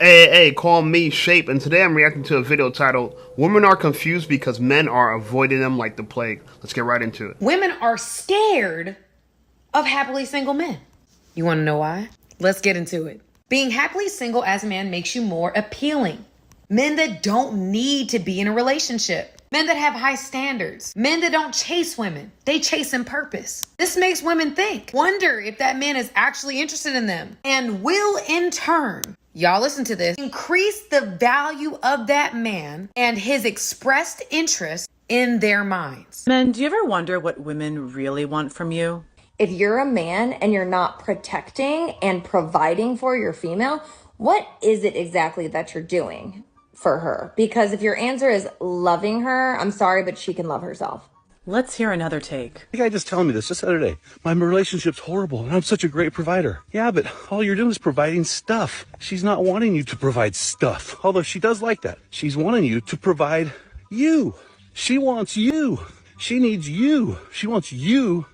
Hey, call me Shape, and today I'm reacting to a video titled, Women Are Confused Because Men Are Avoiding Them Like the Plague. Let's get right into it. Women are scared of happily single men. You want to know why? Let's get into it. Being happily single as a man makes you more appealing. Men that don't need to be in a relationship. Men that have high standards. Men that don't chase women. They chase in purpose. This makes women think, wonder if that man is actually interested in them, and will in turn, y'all listen to this, increase the value of that man and his expressed interest in their minds. Men, do you ever wonder what women really want from you? If you're a man and you're not protecting and providing for your female, what is it exactly that you're doing for her? Because if your answer is loving her, I'm sorry, but she can love herself. Let's hear another take. The guy just telling me this just the other day. My relationship's horrible and I'm such a great provider. Yeah, but all you're doing is providing stuff. She's not wanting you to provide stuff, although she does like that. She's wanting you to provide you. She wants you. She needs you. She wants you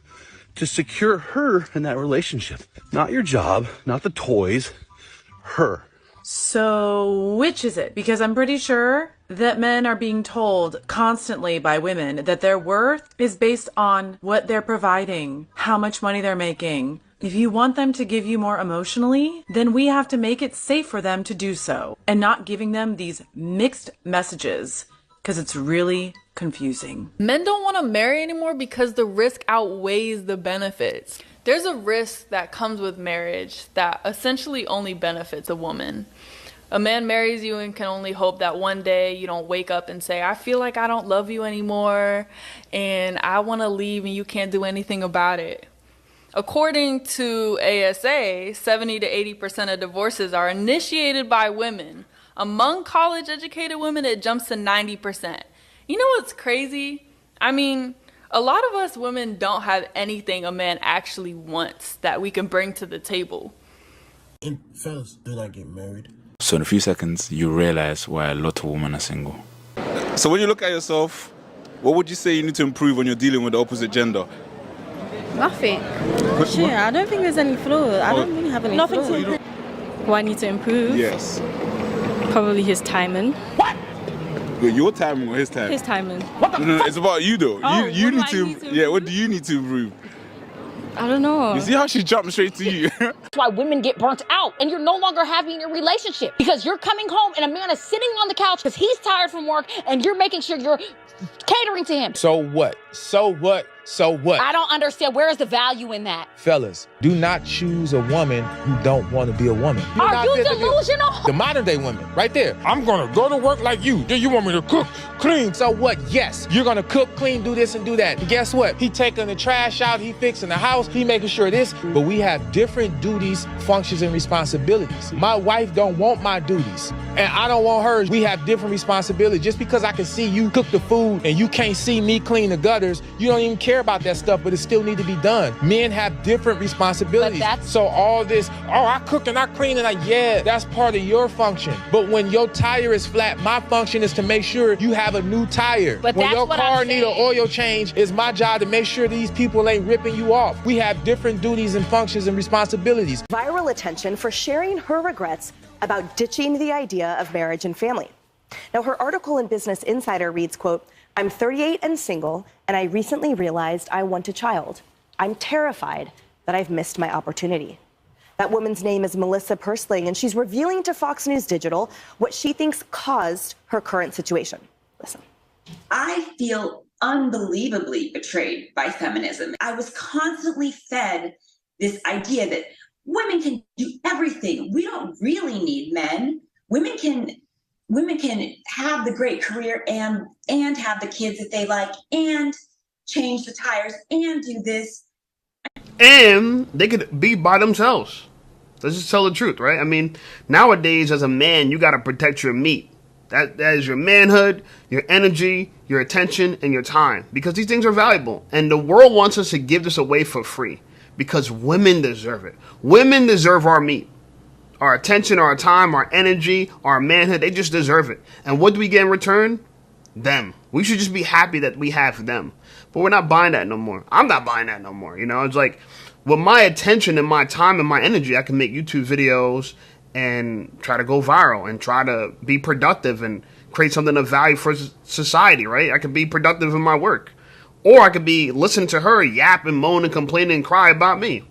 to secure her in that relationship. Not your job, not the toys, her. So, which is it? Because I'm pretty sure that men are being told constantly by women that their worth is based on what they're providing, how much money they're making. If you want them to give you more emotionally, then we have to make it safe for them to do so, and not giving them these mixed messages, because it's really confusing. Men don't want to marry anymore because the risk outweighs the benefits. There's a risk that comes with marriage that essentially only benefits a woman. A man marries you and can only hope that one day you don't wake up and say, I feel like I don't love you anymore and I want to leave and you can't do anything about it. According to ASA, 70 to 80% of divorces are initiated by women. Among college-educated women, it jumps to 90%. You know what's crazy? I mean, a lot of us women don't have anything a man actually wants that we can bring to the table. And fellas do not get married. So in a few seconds, you realize why a lot of women are single. So when you look at yourself, what would you say you need to improve when you're dealing with the opposite gender? Nothing. I don't think there's any flaws. I don't really have any flaws. To improve. What I need to improve? Yes. Probably his timing. What? Your timing or his timing? His timing. No, it's about you though. Oh, you need to yeah, what do you need to improve? I don't know. You see how she jumped straight to you? That's why women get burnt out and you're no longer happy in your relationship because you're coming home and a man is sitting on the couch because he's tired from work and you're making sure you're catering to him. So what? So what? So what? I don't understand. Where is the value in that? Fellas, do not choose a woman who don't want to be a woman. Are you delusional? The modern day women, right there. I'm gonna go to work like you. Then you want me to cook, clean. So what? Yes, you're gonna cook, clean, do this and do that. And guess what? He taking the trash out, he fixing the house, he making sure this. But we have different duties, functions, and responsibilities. My wife don't want my duties, and I don't want hers. We have different responsibilities. Just because I can see you cook the food and you can't see me clean the gutters, you don't even care about that stuff, but it still need to be done. Men have different responsibilities. So all this, oh, I cook and I clean and yeah, that's part of your function. But when your tire is flat, my function is to make sure you have a new tire. But when your car need an oil change, it's my job to make sure these people ain't ripping you off. We have different duties and functions and responsibilities. Viral attention for sharing her regrets about ditching the idea of marriage and family. Now, her article in Business Insider reads, quote, I'm 38 and single, and I recently realized I want a child. I'm terrified that I've missed my opportunity. That woman's name is Melissa Persling, and she's revealing to Fox News Digital what she thinks caused her current situation. Listen. I feel unbelievably betrayed by feminism. I was constantly fed this idea that women can do everything. We don't really need men. Women can have the great career and have the kids that they like and change the tires and do this. And they could be by themselves. Let's just tell the truth, right? I mean, nowadays as a man, you got to protect your meat. That is your manhood, your energy, your attention, and your time. Because these things are valuable. And the world wants us to give this away for free. Because women deserve it. Women deserve our meat. Our attention, our time, our energy, our manhood, they just deserve it. And what do we get in return? Them. We should just be happy that we have them. But we're not buying that no more. I'm not buying that no more. You know, it's like with my attention and my time and my energy, I can make YouTube videos and try to go viral and try to be productive and create something of value for society, right? I could be productive in my work. Or I could be listening to her yap and moan and complain and cry about me.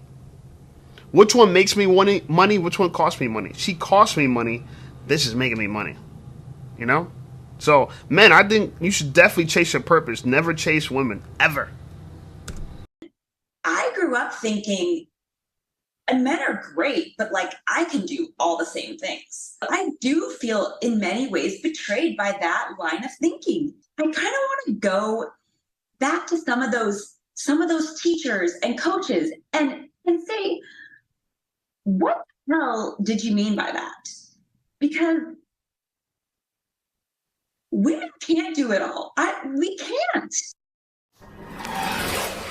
Which one makes me money? Which one costs me money? She costs me money. This is making me money. You know? So, men, I think you should definitely chase your purpose. Never chase women. Ever. I grew up thinking, and men are great, but like I can do all the same things. I do feel in many ways betrayed by that line of thinking. I kind of want to go back to some of those teachers and coaches and say, what the hell did you mean by that? Because women can't do it all. We can't.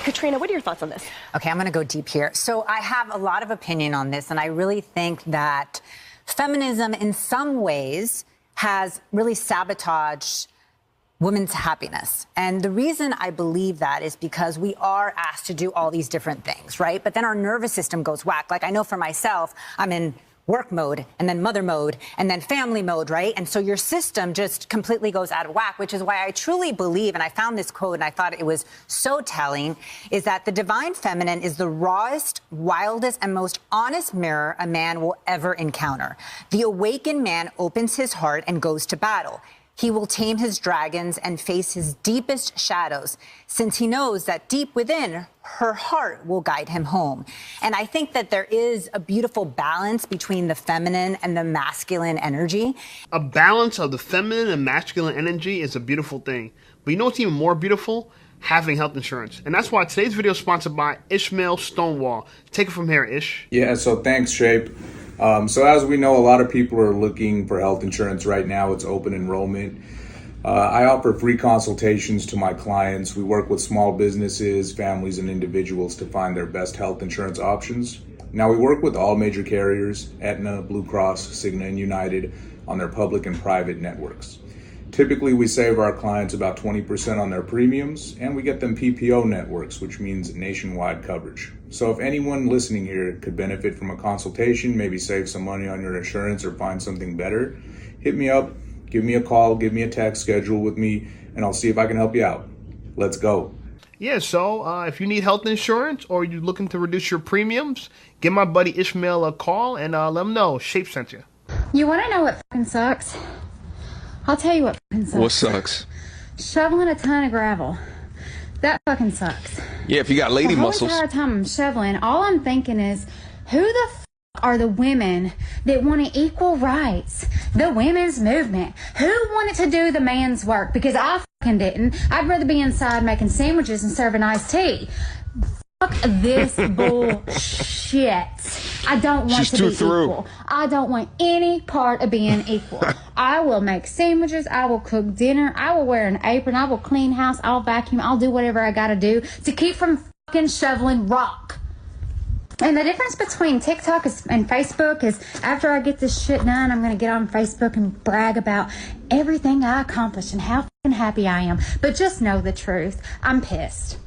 Katrina, what are your thoughts on this? Okay, I'm going to go deep here. So I have a lot of opinion on this, and I really think that feminism in some ways has really sabotaged women's happiness. And the reason I believe that is because we are asked to do all these different things, right? But then our nervous system goes whack. Like I know for myself, I'm in work mode and then mother mode and then family mode, right? And so your system just completely goes out of whack, which is why I truly believe, and I found this quote and I thought it was so telling, is that the divine feminine is the rawest, wildest, and most honest mirror a man will ever encounter. The awakened man opens his heart and goes to battle. He will tame his dragons and face his deepest shadows, since he knows that deep within, her heart will guide him home. And I think that there is a beautiful balance between the feminine and the masculine energy. A balance of the feminine and masculine energy is a beautiful thing. But you know what's even more beautiful? Having health insurance. And that's why today's video is sponsored by Ishmael Stonewall. Take it from here, Ish. Yeah, so thanks, Shape. So as we know, a lot of people are looking for health insurance right now. It's open enrollment. I offer free consultations to my clients. We work with small businesses, families, and individuals to find their best health insurance options. Now, we work with all major carriers, Aetna, Blue Cross, Cigna, and United, on their public and private networks. Typically, we save our clients about 20% on their premiums, and we get them PPO networks, which means nationwide coverage. So if anyone listening here could benefit from a consultation, maybe save some money on your insurance or find something better, hit me up, give me a call, give me a text, schedule with me, and I'll see if I can help you out. Let's go. Yeah, so if you need health insurance or you're looking to reduce your premiums, give my buddy Ishmael a call and let him know Shape sent you. You want to know what fucking sucks? I'll tell you what fucking sucks. What sucks? Shoveling a ton of gravel. That fucking sucks. Yeah, if you got lady muscles. The whole entire time I'm shoveling, all I'm thinking is, who the are the women that wanted equal rights? The women's movement. Who wanted to do the man's work? Because I fucking didn't. I'd rather be inside making sandwiches and serving iced tea. Fuck this bullshit. I don't want to be equal. I don't want any part of being equal. I will make sandwiches. I will cook dinner. I will wear an apron. I will clean house. I'll vacuum. I'll do whatever I gotta do to keep from fucking shoveling rock. And the difference between TikTok and Facebook is after I get this shit done, I'm going to get on Facebook and brag about everything I accomplished and how fucking happy I am. But just know the truth. I'm pissed.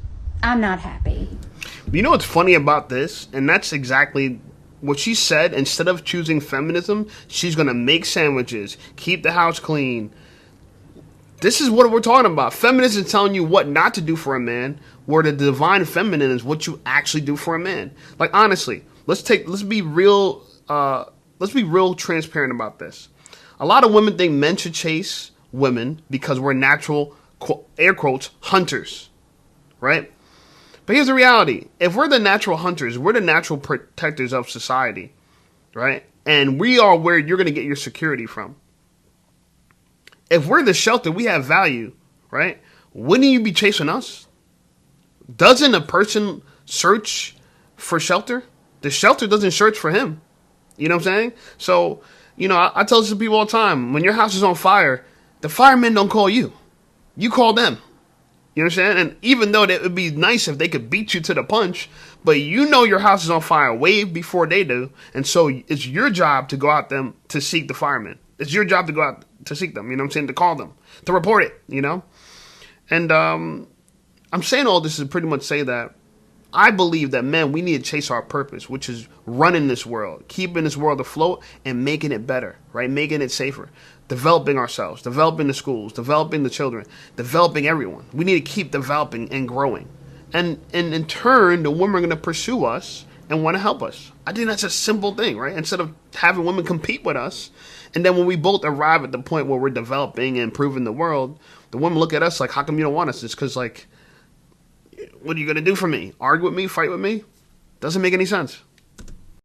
I'm not happy. You know what's funny about this? And that's exactly what she said. Instead of choosing feminism, she's going to make sandwiches, keep the house clean. This is what we're talking about. Feminism is telling you what not to do for a man, where the divine feminine is what you actually do for a man. Like, honestly, let's be real transparent about this. A lot of women think men should chase women because we're natural, air quotes, hunters, right? But here's the reality. If we're the natural hunters, we're the natural protectors of society, right? And we are where you're going to get your security from. If we're the shelter, we have value, right? Wouldn't you be chasing us? Doesn't a person search for shelter? The shelter doesn't search for him. You know what I'm saying? So, you know, I tell this to people all the time. When your house is on fire, the firemen don't call you. You call them. You know what I'm saying? And even though it would be nice if they could beat you to the punch, but you know your house is on fire way before they do. And so it's your job to go out them to seek the firemen. It's your job to go out to seek them, you know what I'm saying, to call them, to report it, you know? And I'm saying all this to pretty much say that I believe that, men, we need to chase our purpose, which is running this world, keeping this world afloat and making it better, right? Making it safer, developing ourselves, developing the schools, developing the children, developing everyone. We need to keep developing and growing. And in turn, the women are going to pursue us and want to help us. I think that's a simple thing, right? Instead of having women compete with us, and then when we both arrive at the point where we're developing and improving the world, the women look at us like, how come you don't want us? It's because, like, what are you going to do for me? Argue with me? Fight with me? Doesn't make any sense.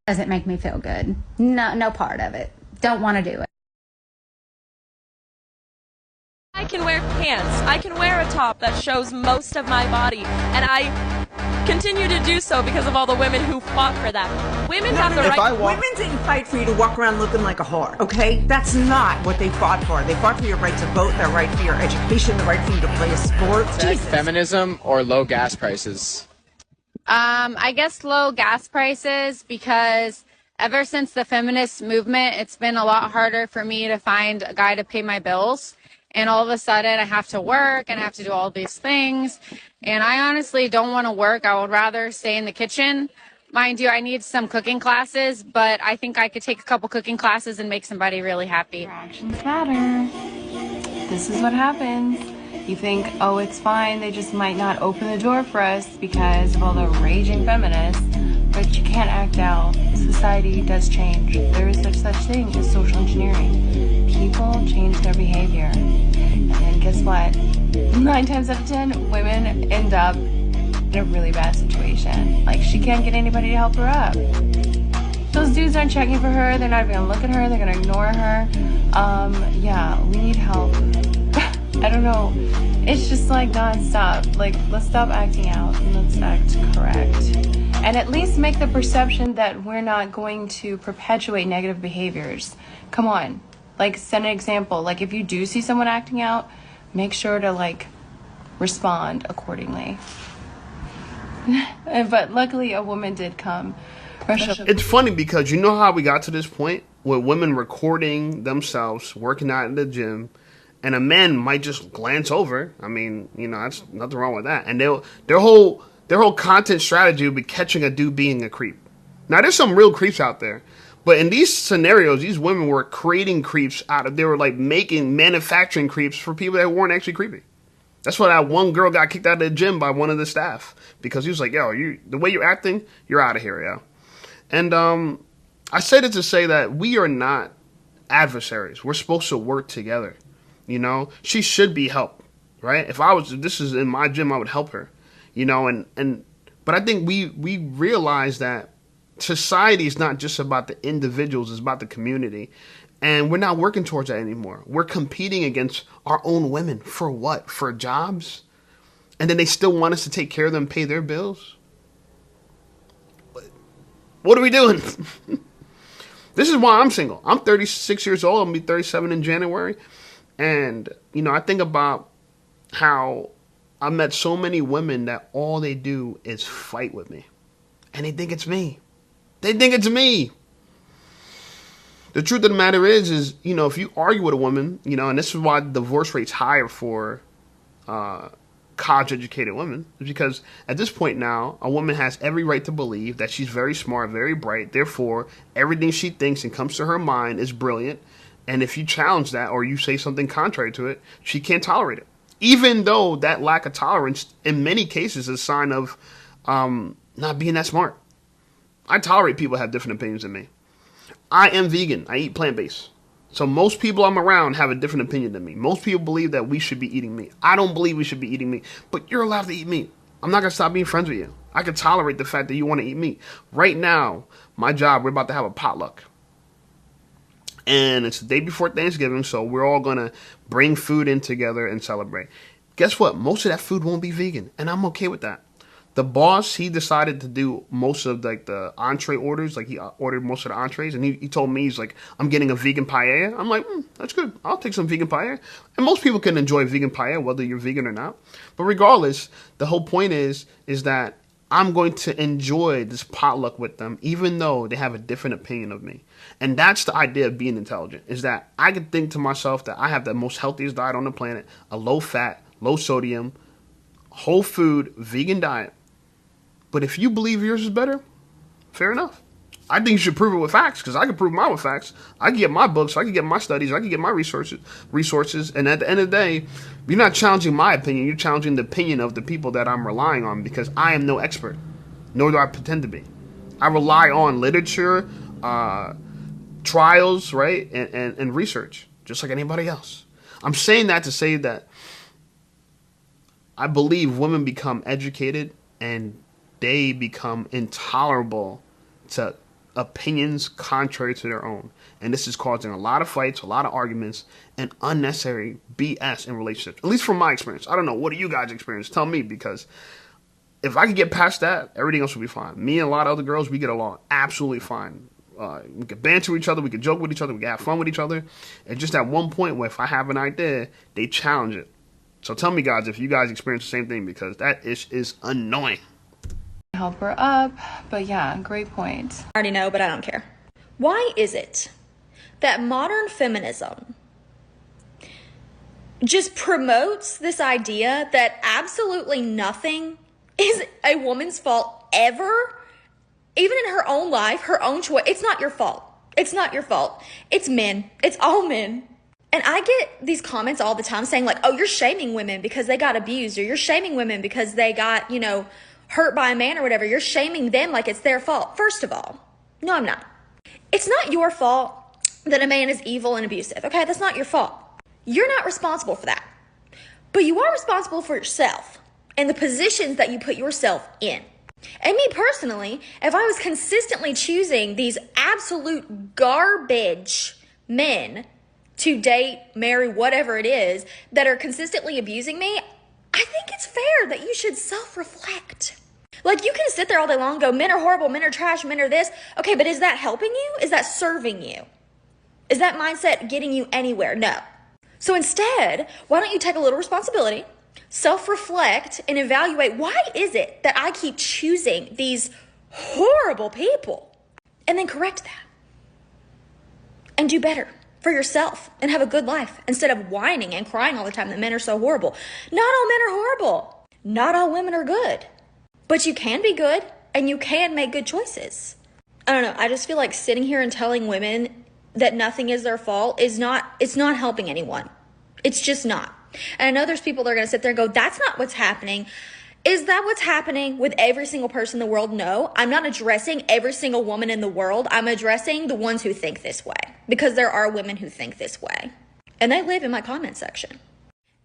Doesn't make me feel good. No part of it. Don't want to do it. I can wear pants. I can wear a top that shows most of my body. And I continue to do so because of all the women who fought for that. Women have the right. Women didn't fight for you to walk around looking like a whore, okay? That's not what they fought for. They fought for your right to vote, their right for your education, the right for you to play a sport. Feminism or low gas prices? I guess low gas prices, because ever since the feminist movement, it's been a lot harder for me to find a guy to pay my bills. And all of a sudden I have to work and I have to do all these things. And I honestly don't want to work. I would rather stay in the kitchen. Mind you, I need some cooking classes, but I think I could take a couple cooking classes and make somebody really happy. Actions matter. This is what happens. You think, oh, it's fine. They just might not open the door for us because of all the raging feminists. But you can't act out. Society does change. There is such thing as social engineering. People change their behavior. And guess what? 9 times out of 10, women end up in a really bad situation. Like, she can't get anybody to help her up. Those dudes aren't checking for her. They're not even gonna look at her. They're gonna ignore her. Yeah, we need help. I don't know. It's just like nonstop. Like, let's stop acting out and let's act correct. And at least make the perception that we're not going to perpetuate negative behaviors. Come on. Like, set an example. Like, if you do see someone acting out, make sure to, like, respond accordingly. But luckily, a woman did come. It's funny because you know how we got to this point with women recording themselves working out in the gym, and a man might just glance over. I mean, you know, that's nothing wrong with that. And their whole content strategy would be catching a dude being a creep. Now, there's some real creeps out there, but in these scenarios, these women were creating creeps they were like manufacturing creeps for people that weren't actually creepy. That's why that one girl got kicked out of the gym by one of the staff, because he was like, yo, the way you're acting, you're out of here, yo. And I said it to say that we are not adversaries. We're supposed to work together. You know, she should be helped, right? If this is in my gym, I would help her, you know, but I think we realize that society is not just about the individuals, it's about the community. And we're not working towards that anymore. We're competing against our own women. For what? For jobs? And then they still want us to take care of them, pay their bills? What are we doing? This is why I'm single. I'm 36 years old. I'm going to be 37 in January. And, you know, I think about how I met so many women that all they do is fight with me. And they think it's me. They think it's me. The truth of the matter is, you know, if you argue with a woman, you know, and this is why the divorce rate's higher for college-educated women, is because at this point now, a woman has every right to believe that she's very smart, very bright. Therefore, everything she thinks and comes to her mind is brilliant. And if you challenge that or you say something contrary to it, she can't tolerate it. Even though that lack of tolerance, in many cases, is a sign of not being that smart. I tolerate people who have different opinions than me. I am vegan. I eat plant-based. So most people I'm around have a different opinion than me. Most people believe that we should be eating meat. I don't believe we should be eating meat. But you're allowed to eat meat. I'm not going to stop being friends with you. I can tolerate the fact that you want to eat meat. Right now, my job, we're about to have a potluck. And it's the day before Thanksgiving, so we're all going to bring food in together and celebrate. Guess what? Most of that food won't be vegan, and I'm okay with that. The boss, he decided to do most of like the entree orders. Like he ordered most of the entrees, and he told me, he's like, I'm getting a vegan paella. I'm like, that's good. I'll take some vegan paella. And most people can enjoy vegan paella, whether you're vegan or not. But regardless, the whole point is that I'm going to enjoy this potluck with them, even though they have a different opinion of me. And that's the idea of being intelligent, is that I can think to myself that I have the most healthiest diet on the planet, a low fat, low sodium, whole food, vegan diet. But if you believe yours is better, fair enough. I think you should prove it with facts, because I can prove mine with facts. I can get my books, I can get my studies, I can get my resources, and at the end of the day, you're not challenging my opinion, you're challenging the opinion of the people that I'm relying on, because I am no expert, nor do I pretend to be. I rely on literature, trials, right, and research, just like anybody else. I'm saying that to say that I believe women become educated and they become intolerable to opinions contrary to their own. And this is causing a lot of fights, a lot of arguments, and unnecessary BS in relationships. At least from my experience. I don't know. What do you guys experience? Tell me, because if I could get past that, everything else would be fine. Me and a lot of other girls, we get along absolutely fine. We could banter each other, we could joke with each other, we could have fun with each other. And just at one point where if I have an idea, they challenge it. So tell me, guys, if you guys experience the same thing, because that is annoying. Help her up, but yeah, great point. I already know, but I don't care. Why is it that modern feminism just promotes this idea that absolutely nothing is a woman's fault ever? Even in her own life, her own choice. It's not your fault. It's not your fault. It's men. It's all men. And I get these comments all the time saying like, oh, you're shaming women because they got abused, or you're shaming women because they got, hurt by a man or whatever. You're shaming them like it's their fault. First of all, no, I'm not. It's not your fault that a man is evil and abusive. Okay, that's not your fault. You're not responsible for that. But you are responsible for yourself and the positions that you put yourself in. And me personally, if I was consistently choosing these absolute garbage men to date, marry, whatever it is, that are consistently abusing me, I think it's fair that you should self-reflect. Like, you can sit there all day long and go, men are horrible, men are trash, men are this. Okay, but is that helping you? Is that serving you? Is that mindset getting you anywhere? No. So instead, why don't you take a little responsibility, self-reflect, and evaluate, why is it that I keep choosing these horrible people? And then correct that. And do better for yourself and have a good life instead of whining and crying all the time that men are so horrible. Not all men are horrible. Not all women are good. But you can be good and you can make good choices. I don't know. I just feel like sitting here and telling women that nothing is their fault it's not helping anyone. It's just not. And I know there's people that are going to sit there and go, that's not what's happening. Is that what's happening with every single person in the world? No, I'm not addressing every single woman in the world. I'm addressing the ones who think this way, because there are women who think this way, and they live in my comment section.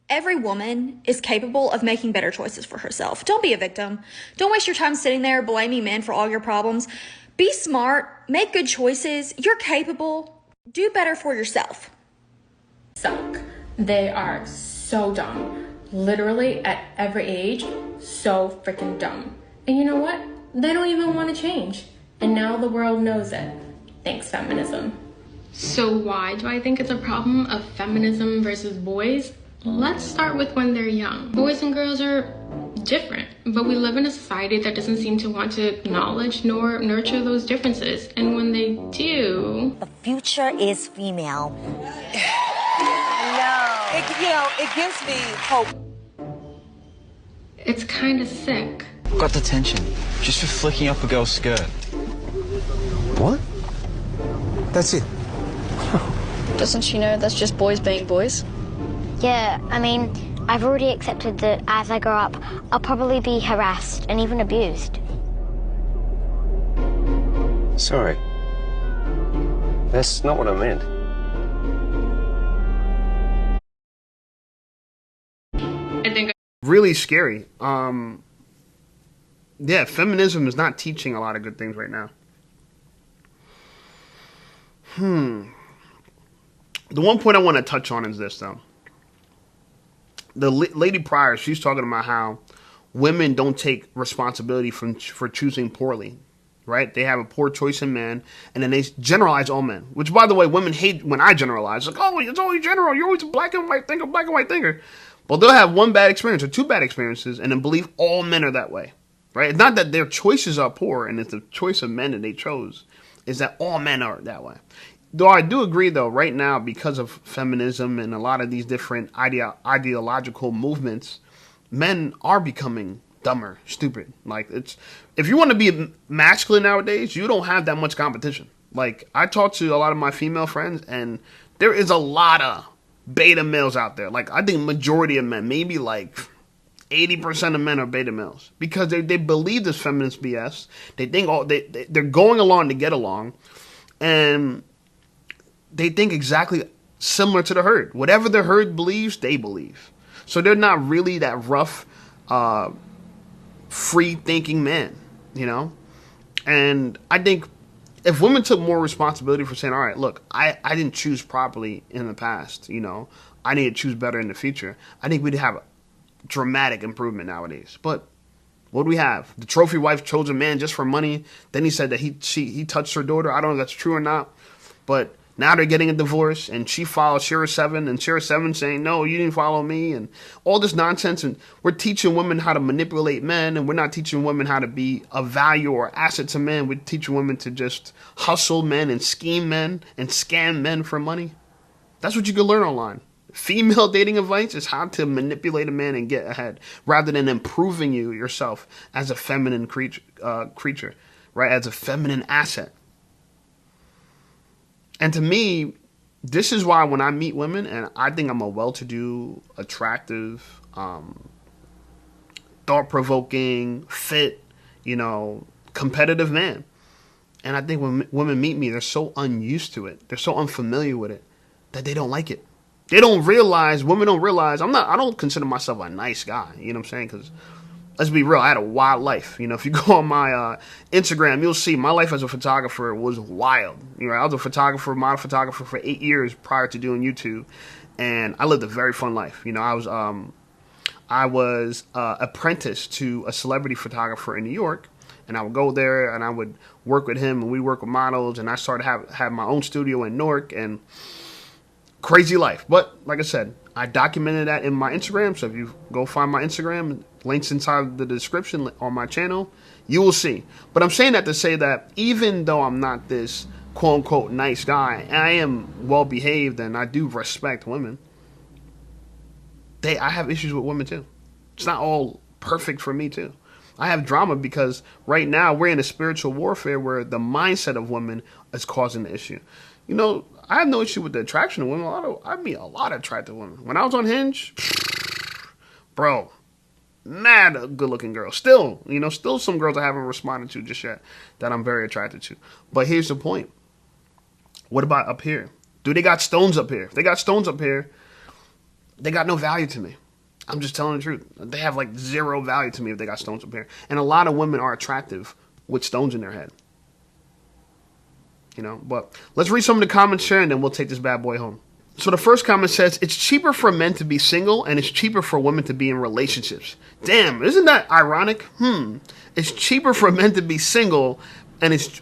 Every woman is capable of making better choices for herself. Don't be a victim. Don't waste your time sitting there blaming men for all your problems. Be smart, make good choices. You're capable. Do better for yourself. Suck. They are so dumb. Literally at every age, so freaking dumb. And you know what? They don't even want to change. And now the world knows it. Thanks, feminism. So why do I think it's a problem of feminism versus boys? Let's start with when they're young. Boys and girls are different, but we live in a society that doesn't seem to want to acknowledge nor nurture those differences. And when they do... The future is female. It gives me hope. It's kind of sick. Got detention just for flicking up a girl's skirt. What? That's it. Doesn't she know that's just boys being boys? Yeah, I mean, I've already accepted that as I grow up, I'll probably be harassed and even abused. Sorry. That's not what I meant. I think really scary. Yeah, feminism is not teaching a lot of good things right now. The one point I want to touch on is this, though. The lady prior, she's talking about how women don't take responsibility for choosing poorly, right? They have a poor choice in men, and then they generalize all men. Which, by the way, women hate when I generalize. Like, oh, it's always general. You're always a black and white thinker. Well, they'll have one bad experience or two bad experiences and then believe all men are that way, right? It's not that their choices are poor and it's the choice of men that they chose. It's that all men are that way. Though I do agree, though, right now, because of feminism and a lot of these different ideological movements, men are becoming dumber, stupid. Like, it's, if you want to be masculine nowadays, you don't have that much competition. Like, I talk to a lot of my female friends, and there is a lot of beta males out there. Like, I think majority of men, maybe like 80% of men are beta males, because they believe this feminist BS. They think they're going along to get along, and they think exactly similar to the herd. Whatever the herd believes, they believe. So they're not really that rough, free-thinking man, you know? And I think if women took more responsibility for saying, all right, look, I didn't choose properly in the past, you know, I need to choose better in the future, I think we'd have a dramatic improvement nowadays. But what do we have? The trophy wife chose a man just for money. Then he said that he touched her daughter. I don't know if that's true or not. But now they're getting a divorce, and she followed Shira 7, and Shira 7 saying, no, you didn't follow me, and all this nonsense. And we're teaching women how to manipulate men, and we're not teaching women how to be a value or asset to men. We're teaching women to just hustle men and scheme men and scam men for money. That's what you can learn online. Female dating advice is how to manipulate a man and get ahead, rather than improving yourself as a feminine creature, right? As a feminine asset. And to me, this is why when I meet women, and I think I'm a well-to-do, attractive, thought-provoking, fit, you know, competitive man. And I think when women meet me, they're so unused to it, they're so unfamiliar with it, that they don't like it. They don't realize, women don't realize, I don't consider myself a nice guy, you know what I'm saying? Because let's be real, I had a wild life. You know, if you go on my Instagram, you'll see my life as a photographer was wild. You know, I was a photographer, model photographer for 8 years prior to doing YouTube, and I lived a very fun life. You know, I was apprenticed to a celebrity photographer in New York, and I would go there and I would work with him, and we work with models, and I started have my own studio in Newark, and crazy life. But like I said, I documented that in my Instagram. So if you go find my Instagram, links inside the description on my channel, you will see. But I'm saying that to say that even though I'm not this quote unquote nice guy, I am well behaved and I do respect women. I have issues with women too. It's not all perfect for me too. I have drama because right now we're in a spiritual warfare where the mindset of women is causing the issue. You know, I have no issue with the attraction of women. I meet a lot of attractive women. When I was on Hinge, bro, mad good-looking girls. Still, you know, still some girls I haven't responded to just yet that I'm very attracted to. But here's the point. What about up here? Do they got stones up here? If they got stones up here, they got no value to me. I'm just telling the truth. They have like zero value to me if they got stones up here. And a lot of women are attractive with stones in their head. You know, but let's read some of the comments here, and then we'll take this bad boy home. So the first comment says, it's cheaper for men to be single, and it's cheaper for women to be in relationships. Damn, isn't that ironic? It's cheaper for men to be single, and it's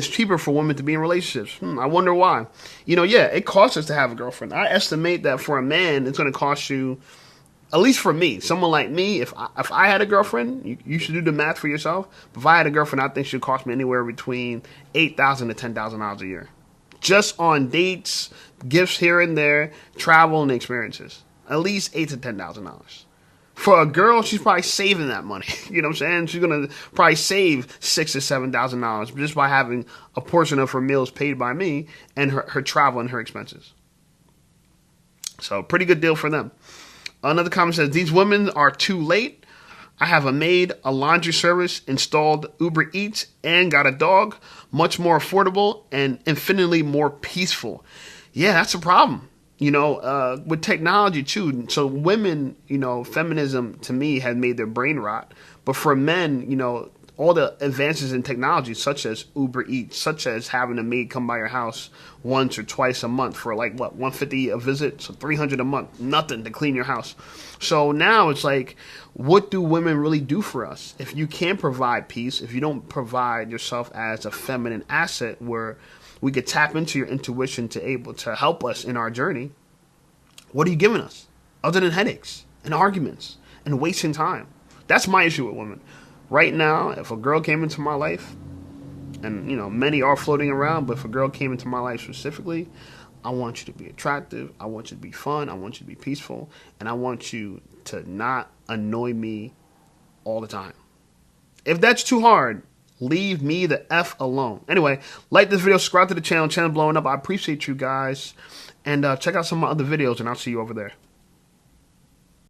cheaper for women to be in relationships. I wonder why. You know, yeah, it costs us to have a girlfriend. I estimate that for a man, it's going to cost you, at least for me, someone like me, if I had a girlfriend, you should do the math for yourself. But if I had a girlfriend, I think it should cost me anywhere between $8,000 to $10,000 a year. Just on dates, gifts here and there, travel, and experiences. At least $8,000 to $10,000. For a girl, she's probably saving that money. You know what I'm saying? She's going to probably save $6,000 to $7,000 just by having a portion of her meals paid by me and her travel and her expenses. So, pretty good deal for them. Another comment says, these women are too late. I have a maid, a laundry service, installed Uber Eats, and got a dog. Much more affordable and infinitely more peaceful. Yeah, that's a problem. You know, with technology too. So women, you know, feminism to me has made their brain rot. But for men, you know, all the advances in technology, such as Uber Eats, such as having a maid come by your house once or twice a month for like what, $150 a visit, so $300 a month, nothing to clean your house. So now it's like, what do women really do for us? If you can't provide peace, if you don't provide yourself as a feminine asset where we could tap into your intuition to able to help us in our journey, what are you giving us other than headaches and arguments and wasting time? That's my issue with women. Right now, if a girl came into my life, and, you know, many are floating around, but if a girl came into my life specifically, I want you to be attractive, I want you to be fun, I want you to be peaceful, and I want you to not annoy me all the time. If that's too hard, leave me the F alone. Anyway, like this video, subscribe to the channel. Channel blowing up. I appreciate you guys. And check out some of my other videos, and I'll see you over there.